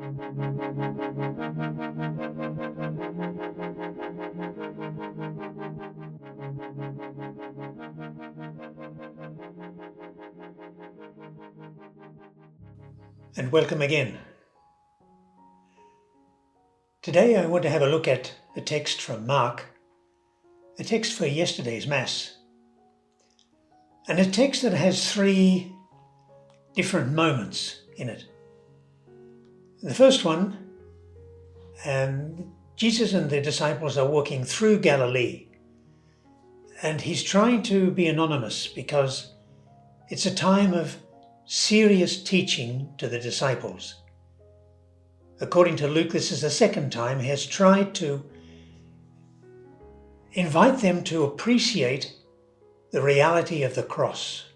And welcome again. Today I want to have a look at a text from Mark, a text for yesterday's Mass, and a text that has three different moments in it. The first one, Jesus and the disciples are walking through Galilee, and he's trying to be anonymous because it's a time of serious teaching to the disciples. According to Luke, this is the second time he has tried to invite them to appreciate the reality of the cross.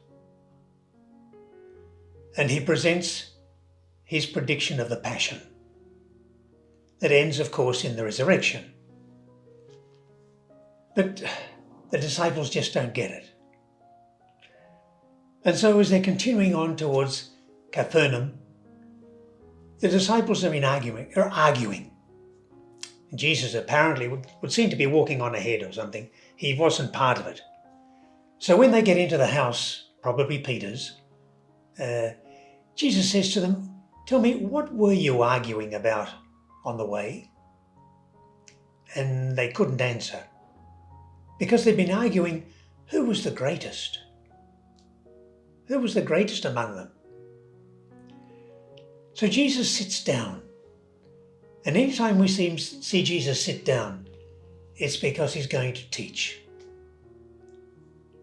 And he presents his prediction of the Passion that ends, of course, in the resurrection. But the disciples just don't get it. And so as they're continuing on towards Capernaum, the disciples have been arguing. Jesus apparently would seem to be walking on ahead or something. He wasn't part of it. So when they get into the house, probably Peter's, Jesus says to them, "Tell me, what were you arguing about on the way?" And they couldn't answer because they'd been arguing who was the greatest. Who was the greatest among them? So Jesus sits down. And anytime we see Jesus sit down, it's because he's going to teach.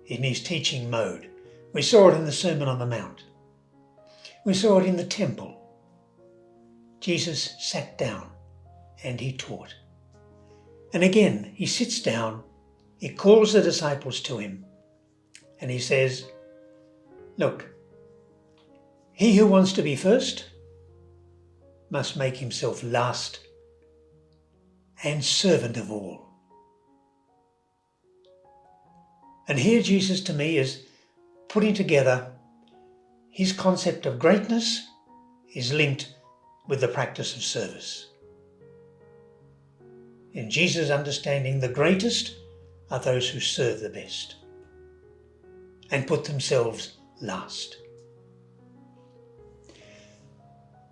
In his teaching mode. We saw it in the Sermon on the Mount. We saw it in the temple. Jesus sat down and he taught. And again, he sits down, he calls the disciples to him, and he says, "Look, he who wants to be first must make himself last and servant of all." And here Jesus to me is putting together his concept of greatness is linked with the practice of service. In Jesus' understanding, the greatest are those who serve the best and put themselves last.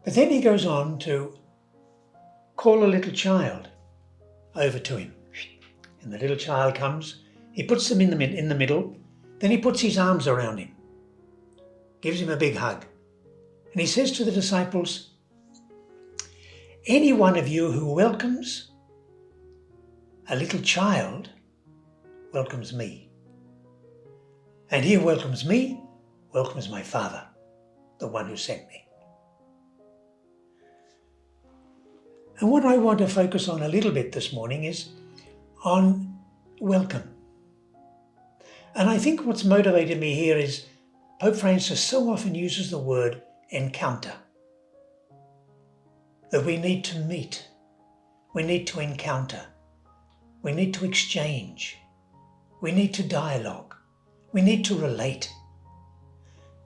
But then he goes on to call a little child over to him. And the little child comes, he puts them in the middle, then he puts his arms around him, gives him a big hug. And he says to the disciples, "Any one of you who welcomes a little child welcomes me. And he who welcomes me welcomes my Father, the one who sent me." And what I want to focus on a little bit this morning is on welcome. And I think what's motivated me here is Pope Francis so often uses the word encounter. That we need to meet, we need to encounter, we need to exchange, we need to dialogue, we need to relate.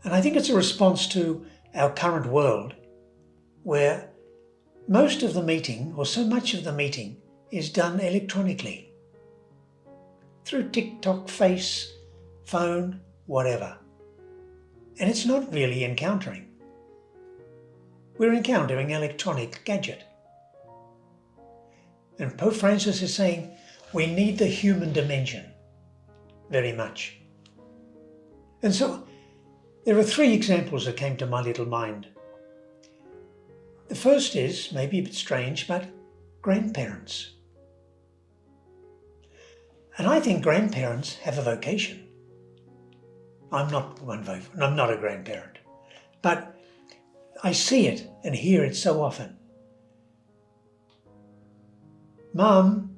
And I think it's a response to our current world where most of the meeting, or so much of the meeting, is done electronically. Through TikTok, Face, phone, whatever. And it's not really encountering. We're encountering an electronic gadget. And Pope Francis is saying we need the human dimension very much. And so there are three examples that came to my little mind. The first is, maybe a bit strange, but grandparents. And I think grandparents have a vocation. I'm not a grandparent, but I see it and hear it so often. "Mum,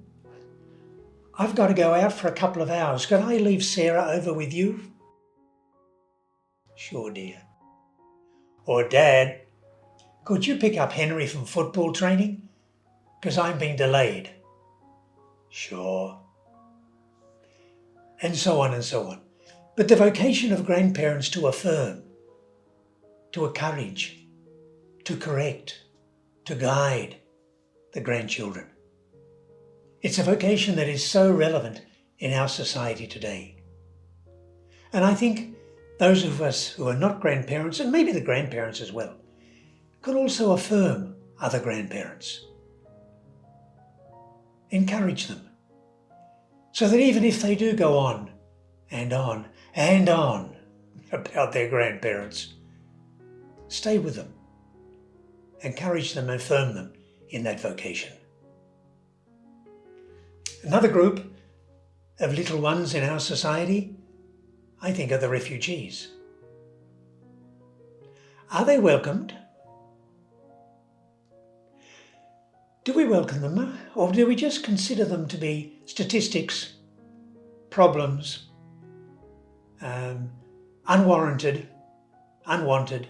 I've got to go out for a couple of hours. Could I leave Sarah over with you?" "Sure, dear." Or, "Dad, could you pick up Henry from football training? Because I'm being delayed." "Sure." And so on and so on. But the vocation of grandparents to affirm, to encourage, to correct, to guide the grandchildren. It's a vocation that is so relevant in our society today. And I think those of us who are not grandparents, and maybe the grandparents as well, could also affirm other grandparents. Encourage them, so that even if they do go on and on and on about their grandparents, stay with them, encourage them, and affirm them in that vocation. Another group of little ones in our society, I think, are the refugees. Are they welcomed? Do we welcome them, or do we just consider them to be statistics, problems, unwarranted, unwanted?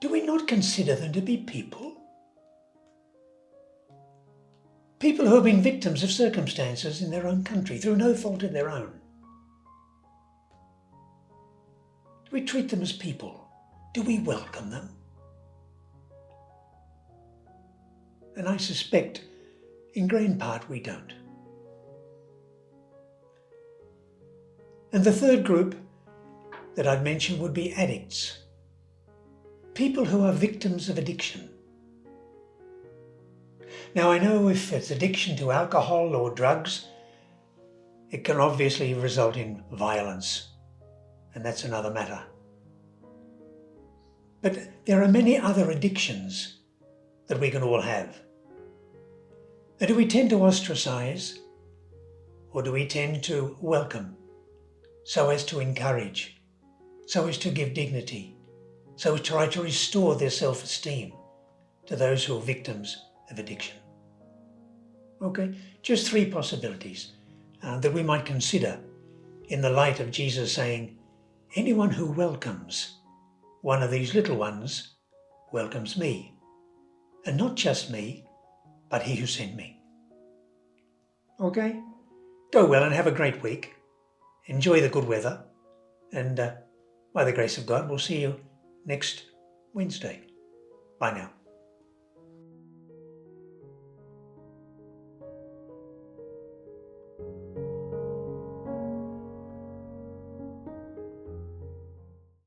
Do we not consider them to be people? People who have been victims of circumstances in their own country through no fault of their own. Do we treat them as people? Do we welcome them? And I suspect, in great part, we don't. And the third group that I'd mention would be addicts. People who are victims of addiction. Now, I know if it's addiction to alcohol or drugs, it can obviously result in violence, and that's another matter. But there are many other addictions that we can all have. And do we tend to ostracize, or do we tend to welcome, so as to encourage, so as to give dignity, so as to try to restore their self-esteem to those who are victims of addiction? Okay, just three possibilities that we might consider in the light of Jesus saying, anyone who welcomes one of these little ones welcomes me. And not just me, but he who sent me. Okay? Go well and have a great week. Enjoy the good weather. And by the grace of God, we'll see you next Wednesday. Bye now.